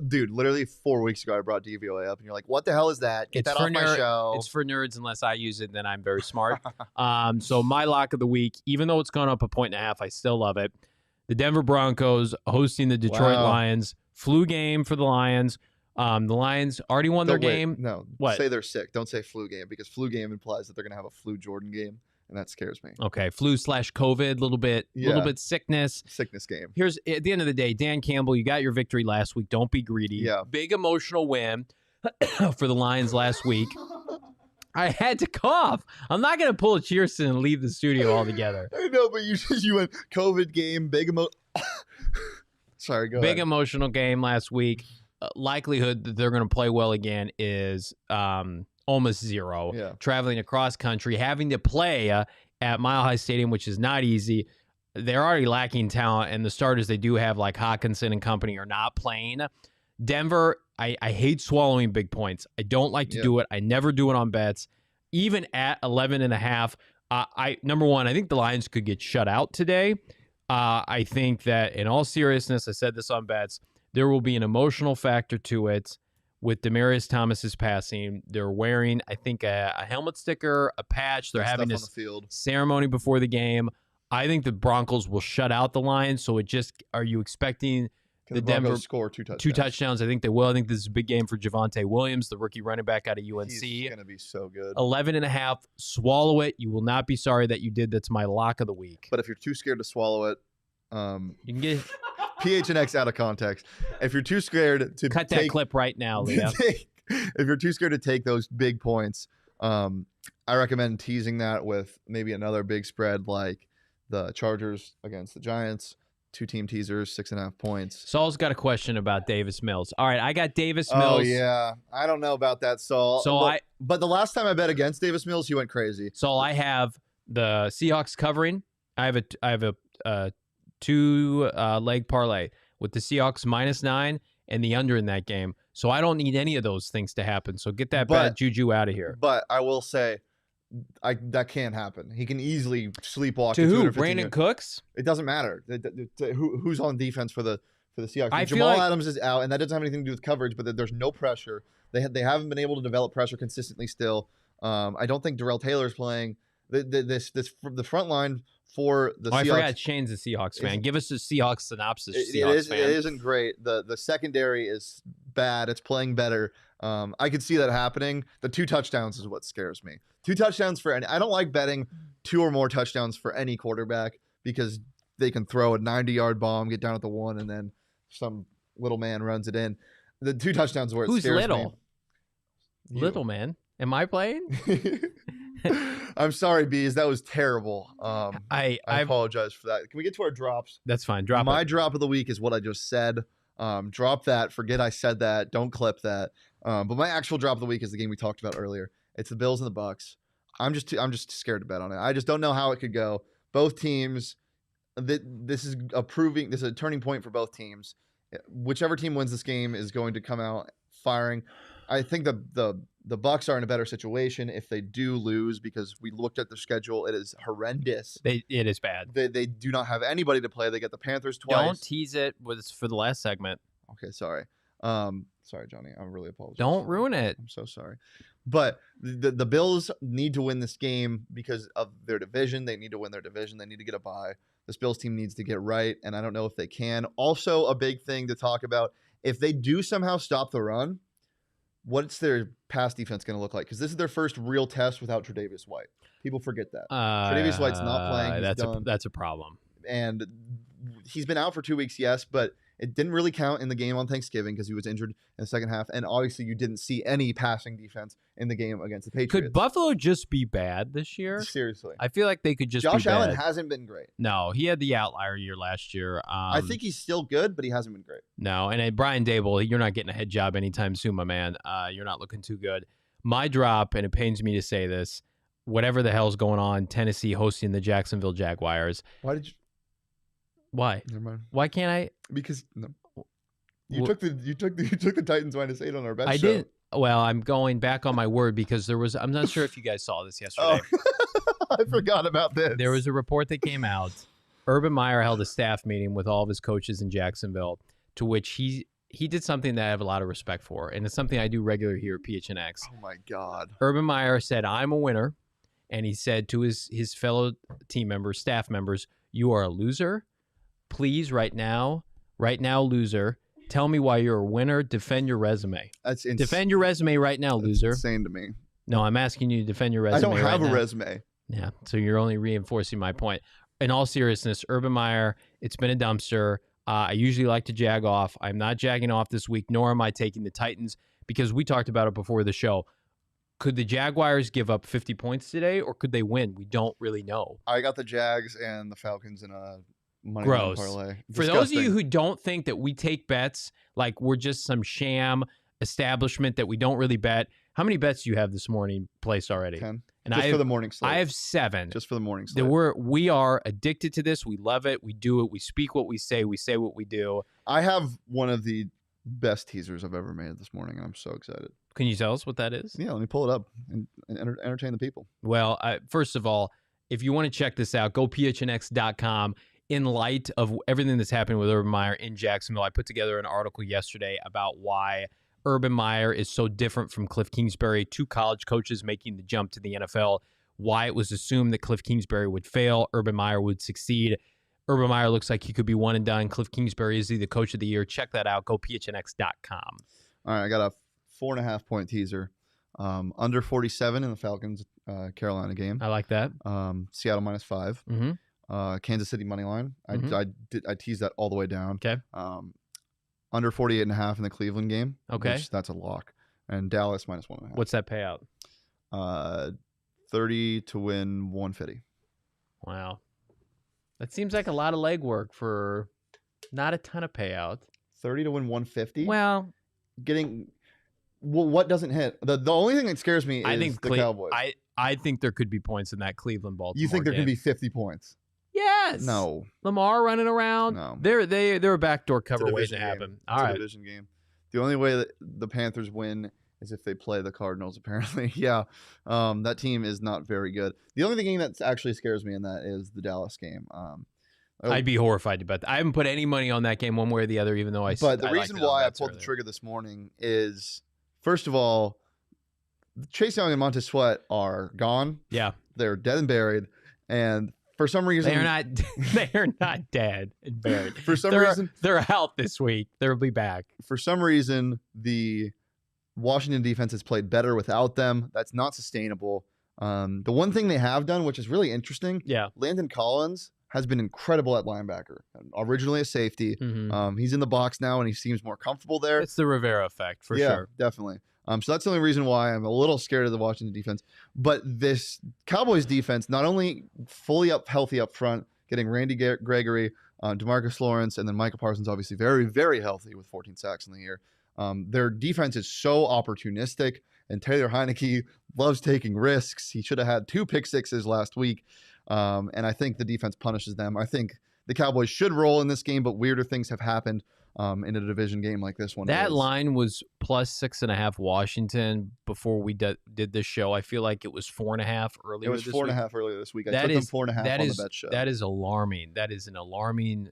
Dude, literally 4 weeks ago, I brought DVOA up, and you're like, what the hell is that? Get that off my show. It's for nerds unless I use it, then I'm very smart. So my lock of the week, even though it's gone up 1.5 points, I still love it. The Denver Broncos hosting the Detroit Lions. Flu game for the Lions. The Lions already won their game. No, what? Say they're sick. Don't say flu game because flu game implies that they're going to have a flu Jordan game. And that scares me. Okay, flu/COVID, little bit sickness. Sickness game. Here's at the end of the day, Dan Campbell, you got your victory last week. Don't be greedy. Yeah. Big emotional win for the Lions last week. I had to cough. I'm not gonna pull a Cheerson and leave the studio altogether. I know, but you went COVID game, Sorry, go ahead. Big emotional game last week. Likelihood that they're gonna play well again is almost zero. Yeah. Traveling across country, having to play at Mile High Stadium, which is not easy. They're already lacking talent, and the starters they do have, like Hawkinson and company, are not playing. Denver, I hate swallowing big points. I don't like to do it. I never do it on bets. Even at 11.5, number one, I think the Lions could get shut out today. I think that in all seriousness, I said this on bets, there will be an emotional factor to it. With Demaryius Thomas's passing, they're wearing, I think, a helmet sticker, a patch. They're having this ceremony before the game. I think the Broncos will shut out the Lions. So are you expecting the Denver score two touchdowns? 2 touchdowns. I think they will. I think this is a big game for Javonte Williams, the rookie running back out of UNC. He's going to be so good. 11.5. Swallow it. You will not be sorry that you did. That's my lock of the week. But if you're too scared to swallow it, you can get PHNX out of context. If you're too scared to cut that clip right now, Leah. If you're too scared to take those big points, I recommend teasing that with maybe another big spread like the Chargers against the Giants. 2 team teasers, 6.5 points. Saul's got a question about Davis Mills. All right, I got Davis Oh Mills. yeah, I don't know about that, Saul. But the last time I bet against Davis Mills, he went crazy. Saul, I have the Seahawks covering. I have a 2-leg parlay with the Seahawks -9 and the under in that game. So I don't need any of those things to happen. So get that bad juju out of here. But I will say, that can't happen. He can easily sleepwalk. To who? Brandon Cooks? It doesn't matter. Who's on defense for the Seahawks? Jamal Adams is out, and that doesn't have anything to do with coverage. But there's no pressure. They haven't been able to develop pressure consistently. Still, I don't think Darrell Taylor's playing. The front line for the Seahawks. I forgot Shane's a Seahawks fan. Give us a Seahawks synopsis. It isn't great. The secondary is bad. It's playing better. I could see that happening. The 2 touchdowns is what scares me. 2 touchdowns for any. I don't like betting 2 or more touchdowns for any quarterback because they can throw a 90-yard bomb, get down at the 1, and then some little man runs it in. The 2 touchdowns where it Who's scares little? me. Little man. Am I playing? I'm sorry, Bees. That was terrible. I apologize for that. Can we get to our drops? That's fine. My drop of the week is what I just said. Drop that. Forget I said that. Don't clip that. But my actual drop of the week is the game we talked about earlier. It's the Bills and the Bucks. I'm just scared to bet on it. I just don't know how it could go. Both teams. This is a turning point for both teams. Whichever team wins this game is going to come out firing. I think the Bucks are in a better situation if they do lose, because we looked at their schedule. It is horrendous. It is bad. They do not have anybody to play. They get the Panthers twice. Don't tease it for the last segment. Okay, sorry. Sorry, Johnny. I really apologize. Don't ruin it. I'm so sorry. But the Bills need to win this game because of their division. They need to win their division. They need to get a bye. This Bills team needs to get right, and I don't know if they can. Also, a big thing to talk about, if they do somehow stop the run, what's their pass defense going to look like? Because this is their first real test without Tre'Davious White. People forget that. Tre'Davious White's not playing. That's a problem. And he's been out for 2 weeks, yes, but it didn't really count in the game on Thanksgiving because he was injured in the second half. And obviously, you didn't see any passing defense in the game against the Patriots. Could Buffalo just be bad this year? Seriously. I feel like they could just Josh be Allen bad. hasn't been great. No, he had the outlier year last year. I think he's still good, but he hasn't been great. No, and Brian Dable, you're not getting a head job anytime soon, my man. You're not looking too good. My drop, and it pains me to say this, whatever the hell's going on, Tennessee hosting the Jacksonville Jaguars. Why? Never mind. Why can't I? Because you took the Titans -8 on our best. I didn't. Well, I'm going back on my word because I'm not sure if you guys saw this yesterday. Oh, I forgot about this. There was a report that came out. Urban Meyer held a staff meeting with all of his coaches in Jacksonville, to which he did something that I have a lot of respect for, and it's something I do regularly here at PHNX. Oh my God. Urban Meyer said, "I'm a winner," and he said to his fellow team members, staff members, "You are a loser. Please, right now, loser. Tell me why you're a winner. Defend your resume. That's insane. Defend your resume right now, loser." Insane to me. No, I'm asking you to defend your resume. I don't have right a now. resume. Yeah, so you're only reinforcing my point. In all seriousness, Urban Meyer, it's been a dumpster. I usually like to jag off. I'm not jagging off this week, nor am I taking the Titans, because we talked about it before the show. Could the Jaguars give up 50 points today, or could they win? We don't really know. I got the Jags and the Falcons in a money Gross. line parlay. For those of you who don't think that we take bets like we're just some sham establishment that we don't really bet, how many bets do you have this morning placed already? 10. And just for the morning slate. I have 7. Just for the morning slate. We are addicted to this. We love it. We do it. We speak what we say. We say what we do. I have one of the best teasers I've ever made this morning, and I'm so excited. Can you tell us what that is? Yeah, let me pull it up and entertain the people. Well, first of all, if you want to check this out, go phnx.com. In light of everything that's happened with Urban Meyer in Jacksonville, I put together an article yesterday about why Urban Meyer is so different from Cliff Kingsbury, 2 college coaches making the jump to the NFL, why it was assumed that Cliff Kingsbury would fail, Urban Meyer would succeed. Urban Meyer looks like he could be one and done. Cliff Kingsbury is the coach of the year. Check that out. Go phnx.com. All right, I got a 4.5 point teaser. Under 47 in the Falcons Carolina game. I like that. Seattle -5. Mm-hmm. Kansas City money line. Mhm. I teased that all the way down. Okay. Under 48.5 in the Cleveland game. Okay. That's a lock. And Dallas -1.5. What's that payout? 30 to win 150. Wow. That seems like a lot of legwork for not a ton of payout. 30 to win 150. Well, what doesn't hit? The only thing that scares me is the Cowboys. I think there could be points in that Cleveland-Baltimore You think there game. could be 50 points? Yes. No. Lamar running around. No. They're a backdoor cover waiting to game. happen. It's All a right. division game. The only way that the Panthers win is if they play the Cardinals, apparently. Yeah. That team is not very good. The only game that actually scares me in that is the Dallas game. I'd be horrified to bet. I haven't put any money on that game one way or the other, even though But the reason why I pulled the trigger this morning is, first of all, Chase Young and Montez Sweat are gone. Yeah. They're dead and buried. And for some reason... They are not dead and buried. For some reason... They're out this week. They'll be back. For some reason, the Washington defense has played better without them. That's not sustainable. The one thing they have done, which is really interesting, Yeah. Landon Collins has been incredible at linebacker. Originally a safety. He's in the box now, and he seems more comfortable there. It's the Rivera effect for sure. Definitely. So that's the only reason why I'm a little scared of the Washington defense. But this Cowboys defense, not only fully healthy up front, getting Randy Gregory, DeMarcus Lawrence, and then Micah Parsons, obviously very, very healthy with 14 sacks in the year. Their defense is so opportunistic, and Taylor Heineke loves taking risks. He should have had 2 pick sixes last week, and I think the defense punishes them. I think the Cowboys should roll in this game, but weirder things have happened in a division game like this one. That line was plus 6.5 Washington before we did this show. I feel like it was 4.5 earlier. It was this 4.5 earlier this week. I took them 4.5 on the bet show. That is alarming. That is an alarming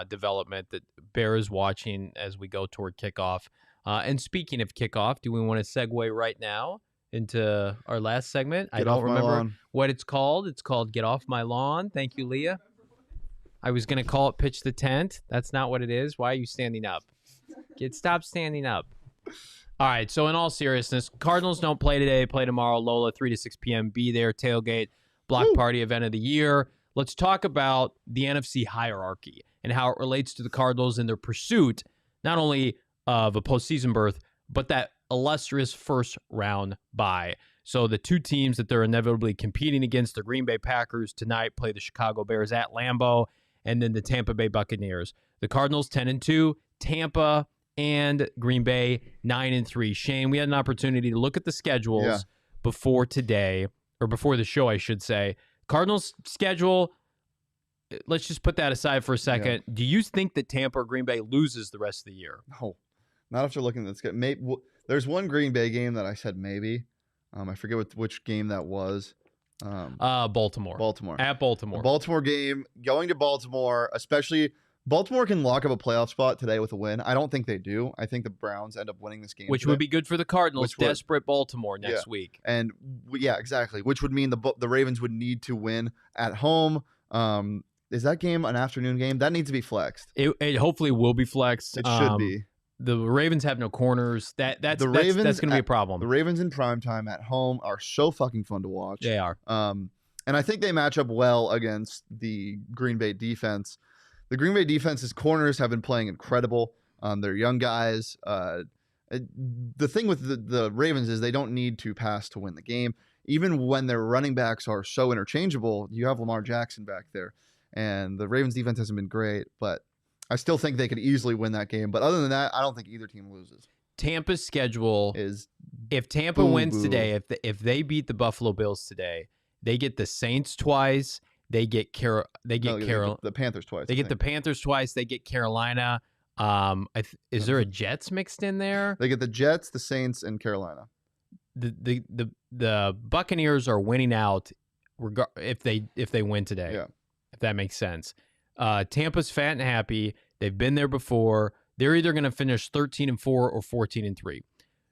development that bears watching as we go toward kickoff. And speaking of kickoff, do we want to segue right now into our last segment? I don't remember what it's called. It's called Get Off My Lawn. Thank you, Leah. I was going to call it Pitch the Tent. That's not what it is. Why are you standing up? Stop standing up. All right, so in all seriousness, Cardinals don't play today, play tomorrow. Lola, 3 to 6 p.m. Be there, tailgate, block party event of the year. Let's talk about the NFC hierarchy and how it relates to the Cardinals in their pursuit, not only of a postseason berth, but that illustrious first-round bye. So the 2 teams that they're inevitably competing against, the Green Bay Packers tonight play the Chicago Bears at Lambeau, and then the Tampa Bay Buccaneers. The Cardinals 10-2, Tampa and Green Bay 9-3. Shane, we had an opportunity to look at the schedules before today, or before the show, I should say. Cardinals schedule, let's just put that aside for a second. Do you think that Tampa or Green Bay loses the rest of the year? No, not after looking at this. Maybe there's one Green Bay game that I said maybe. I forget which game that was. Baltimore. At Baltimore. The Baltimore game, going to Baltimore, especially Baltimore can lock up a playoff spot today with a win. I don't think they do. I think the Browns end up winning this game. Which would be good for the Cardinals, desperate Baltimore next week. And exactly. Which would mean the Ravens would need to win at home. Is that game an afternoon game? That needs to be flexed. It hopefully will be flexed. It should be. The Ravens have no corners. That's going to be a problem. The Ravens in primetime at home are so fucking fun to watch. They are. And I think they match up well against the Green Bay defense. The Green Bay defense's corners have been playing incredible. They're young guys. The thing with the Ravens is they don't need to pass to win the game. Even when their running backs are so interchangeable, you have Lamar Jackson back there. And the Ravens defense hasn't been great, but I still think they could easily win that game. But other than that, I don't think either team loses. Tampa's schedule is, if Tampa wins today, if they beat the Buffalo Bills today, they get the Saints twice. They get the Panthers twice. They get the Panthers twice. They get Carolina. Is there a Jets mixed in there? They get the Jets, the Saints, and Carolina. The Buccaneers are winning out if they win today. Yeah. If that makes sense. Tampa's fat and happy. They've been there before. They're either going to finish 13-4 or 14-3.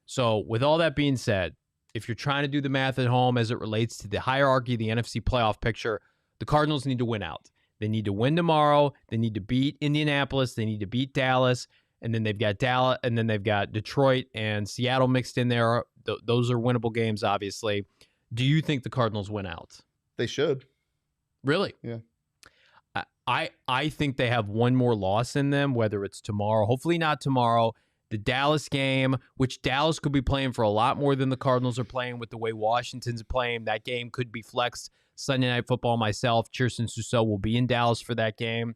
So with all that being said, if you're trying to do the math at home as it relates to the hierarchy, the NFC playoff picture, the Cardinals need to win out. They need to win tomorrow. They need to beat Indianapolis. They need to beat Dallas. And then they've got Dallas, and then they've got Detroit and Seattle mixed in there. Those are winnable games, obviously. Do you think the Cardinals win out? They should. Really? Yeah. I think they have one more loss in them, whether it's tomorrow. Hopefully not tomorrow. The Dallas game, which Dallas could be playing for a lot more than the Cardinals are playing with the way Washington's playing. That game could be flexed. Sunday Night Football, myself, Cheerson Suso will be in Dallas for that game.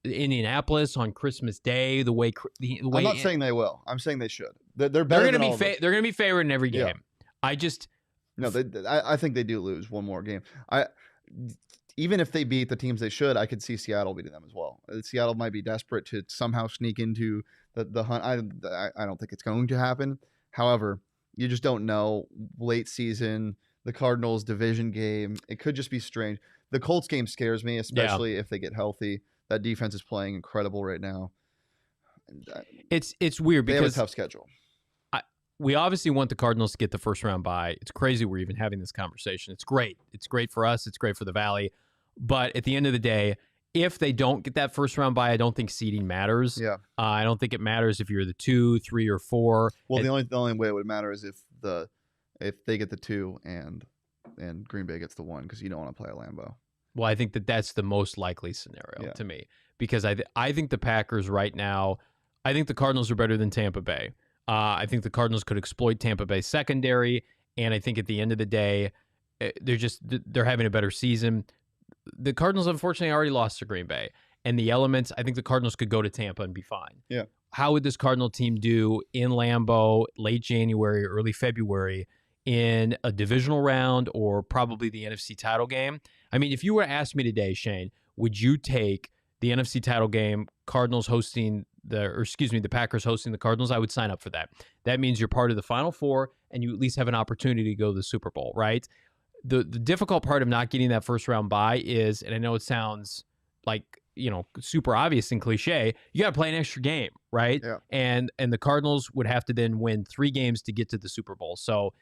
Indianapolis on Christmas Day, the way I'm not saying they will. I'm saying they should. They're better than all of us. They're going to be favored in every game. Yeah. I think they do lose one more game. Even if they beat the teams they should, I could see Seattle beating them as well. Seattle might be desperate to somehow sneak into the hunt. I don't think it's going to happen. However, you just don't know. Late season, the Cardinals division game, it could just be strange. The Colts game scares me, especially if they get healthy. That defense is playing incredible right now. It's weird because they have a tough schedule. We obviously want the Cardinals to get the first round bye. It's crazy we're even having this conversation. It's great. It's great for us. It's great for the Valley. But at the end of the day, if they don't get that first round bye, I don't think seeding matters. Yeah. I don't think it matters if you're the 2, 3, or 4. Well, the only way it would matter is if they get the 2 and Green Bay gets the 1, because you don't want to play at Lambeau. Well, I think that's the most likely scenario to me, because I think the Packers right now, I think the Cardinals are better than Tampa Bay. I think the Cardinals could exploit Tampa Bay's secondary, and I think at the end of the day, they're having a better season. The Cardinals, unfortunately, already lost to Green Bay, and the elements, I think the Cardinals could go to Tampa and be fine. Yeah. How would this Cardinal team do in Lambeau late January, early February in a divisional round or probably the NFC title game? I mean, if you were to ask me today, Shane, would you take the NFC title game, the Packers hosting the Cardinals? I would sign up for that. That means you're part of the Final Four and you at least have an opportunity to go to the Super Bowl, right? The difficult part of not getting that first round bye is, and I know it sounds like, super obvious and cliche, you got to play an extra game, right? Yeah. And the Cardinals would have to then win 3 games to get to the Super Bowl. So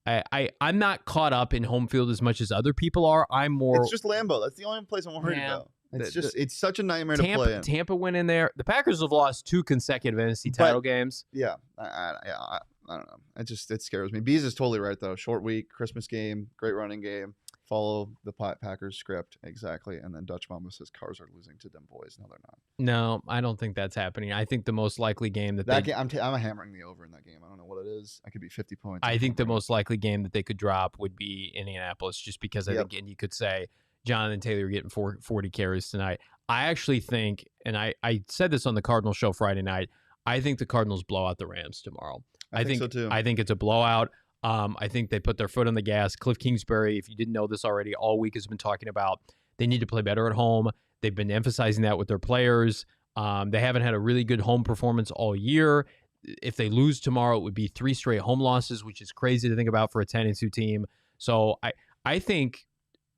I'm not caught up in home field as much as other people are. I'm more. It's just Lambeau. That's the only place I'm worried about. It's such a nightmare to play in. Tampa went in there. The Packers have lost 2 consecutive NFC title games. Yeah, I don't know. It scares me. Bees is totally right though. Short week, Christmas game, great running game. Follow the Packers script exactly, and then Dutch Mama says Cars are losing to them boys. No, they're not. No, I don't think that's happening. I think the most likely game I'm hammering the over in that game. I don't know what it is. I could be 50 points. I think the most likely game that they could drop would be Indianapolis, just because I think, and you could say Jonathan Taylor getting 40 carries tonight. I actually think, and I said this on the Cardinals show Friday night, I think the Cardinals blow out the Rams tomorrow. I think so too. I think it's a blowout. I think they put their foot on the gas. Cliff Kingsbury, if you didn't know this already, all week has been talking about they need to play better at home. They've been emphasizing that with their players. They haven't had a really good home performance all year. If they lose tomorrow, it would be 3 straight home losses, which is crazy to think about for a 10-2 team. So I think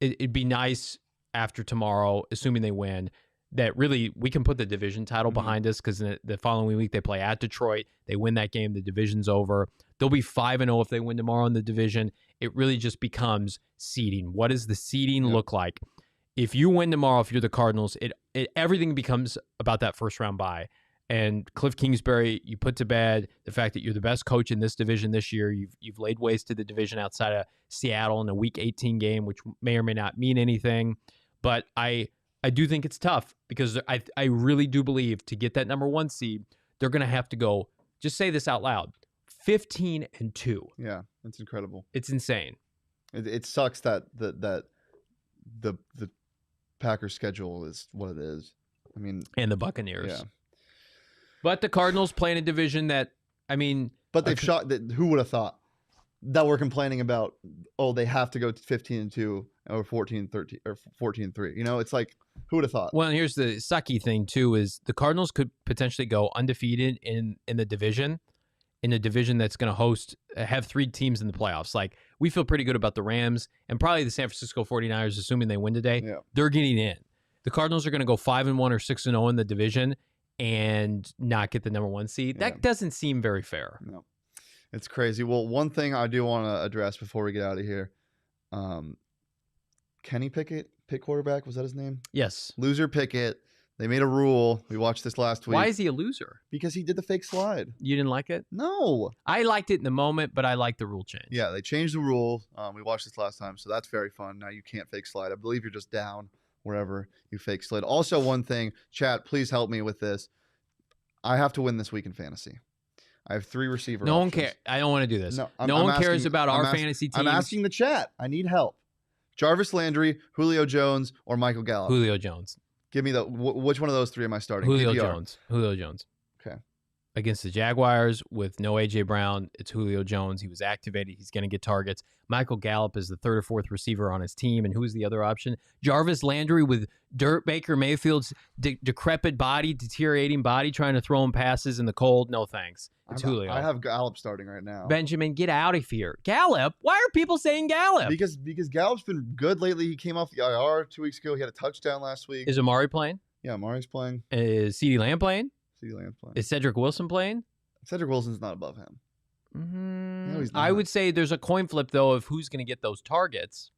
it'd be nice after tomorrow, assuming they win, that really we can put the division title behind us, because the following week they play at Detroit. They win that game, the division's over. They'll be 5-0 if they win tomorrow in the division. It really just becomes seeding. What does the seeding look like? If you win tomorrow, if you're the Cardinals, everything becomes about that first round bye. And Cliff Kingsbury, you put to bed the fact that you're the best coach in this division this year. You've laid waste to the division outside of Seattle in a Week 18 game, which may or may not mean anything. But I do think it's tough, because I really do believe to get that number 1 seed, they're going to have to go, just say this out loud, 15-2. Yeah, it's incredible. It's insane. It sucks that the Packers schedule is what it is. I mean, and the Buccaneers. Yeah. But the Cardinals play in a division that, I mean, but they've shot that. Who would have thought that we're complaining about? Oh, they have to go to 15-2 or 14-13 or 14-3. It's like, who would have thought? Well, and here's the sucky thing too: is the Cardinals could potentially go undefeated in the division, that's going to have 3 teams in the playoffs. Like, we feel pretty good about the Rams and probably the San Francisco 49ers, assuming they win today. Yeah. They're getting in. The Cardinals are going to go 5-1 or 6-0 in the division and not get the number 1 seed. Yeah. That doesn't seem very fair. No, it's crazy. Well, one thing I do want to address before we get out of here, Kenny Pickett, quarterback, was that his name? Yes. Loser Pickett. They made a rule. We watched this last week. Why is he a loser? Because he did the fake slide. You didn't like it? No. I liked it in the moment, but I liked the rule change. Yeah, they changed the rule. We watched this last time, so that's very fun. Now you can't fake slide. I believe you're just down wherever you fake slid. Also, one thing, chat, please help me with this. I have to win this week in fantasy. I have 3 receiver options. No one cares. I don't want to do this. No one cares about our fantasy team. I'm asking the chat. I need help. Jarvis Landry, Julio Jones, or Michael Gallup. Julio Jones. Give me which one of those 3 am I starting? Julio PPR. Jones. Julio Jones. Okay. Against the Jaguars with no A.J. Brown, it's Julio Jones. He was activated. He's going to get targets. Michael Gallup is the 3rd or 4th receiver on his team. And who's the other option? Jarvis Landry with Dirt Baker Mayfield's decrepit body, deteriorating body, trying to throw him passes in the cold. No thanks. It's Julio. I have Gallup starting right now. Benjamin, get out of here. Gallup? Why are people saying Gallup? Because Gallup's been good lately. He came off the IR 2 weeks ago. He had a touchdown last week. Is Amari playing? Yeah, Amari's playing. Is CeeDee Lamb playing? CeeDee Lamb's playing. Is Cedric Wilson playing? Cedric Wilson's not above him. No, he's not. I would say there's a coin flip, though, of who's going to get those targets.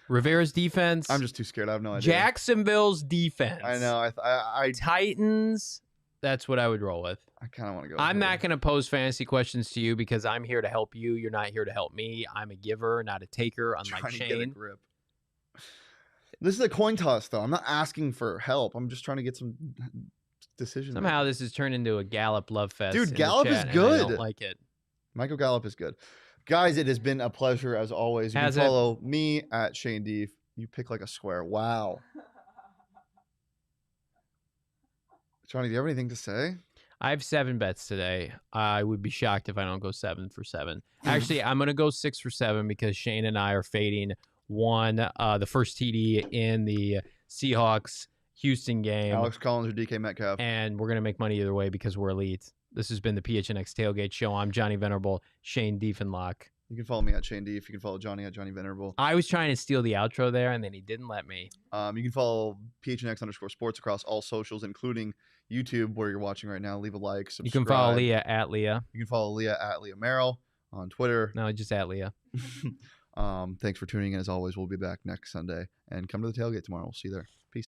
Rivera's defense. I'm just too scared. I have no idea. Jacksonville's defense. I know. I Titans. That's what I would roll with. I kind of want to go. I'm not going to pose fantasy questions to you because I'm here to help you. You're not here to help me. I'm a giver, not a taker, unlike trying to Shane. get a grip. This is a coin toss, though. I'm not asking for help. I'm just trying to get some decisions. Somehow this has turned into a Gallup love fest. Dude, in the Gallup is chat, and good. I don't like it. Michael Gallup is good. Guys, it has been a pleasure as always. You can follow me at Shane Deef. You pick like a square. Wow. Johnny, do you have anything to say? I have 7 bets today. I would be shocked if I don't go 7 for 7. Actually, I'm going to go 6 for 7 because Shane and I are fading the first TD in the Seahawks-Houston game. Alex Collins or DK Metcalf. And we're going to make money either way because we're elite. This has been the PHNX Tailgate Show. I'm Johnny Venerable, Shane Diefenlock. You can follow me at Shane Deef. You can follow Johnny at Johnny Venerable. I was trying to steal the outro there, and then he didn't let me. You can follow PHNX_sports across all socials, including YouTube, where you're watching right now. Leave a like, subscribe. You can follow Leah at Leah. You can follow Leah at Leah Merrill on Twitter. No, just at Leah. Thanks for tuning in. As always, we'll be back next Sunday. And come to the tailgate tomorrow. We'll see you there. Peace.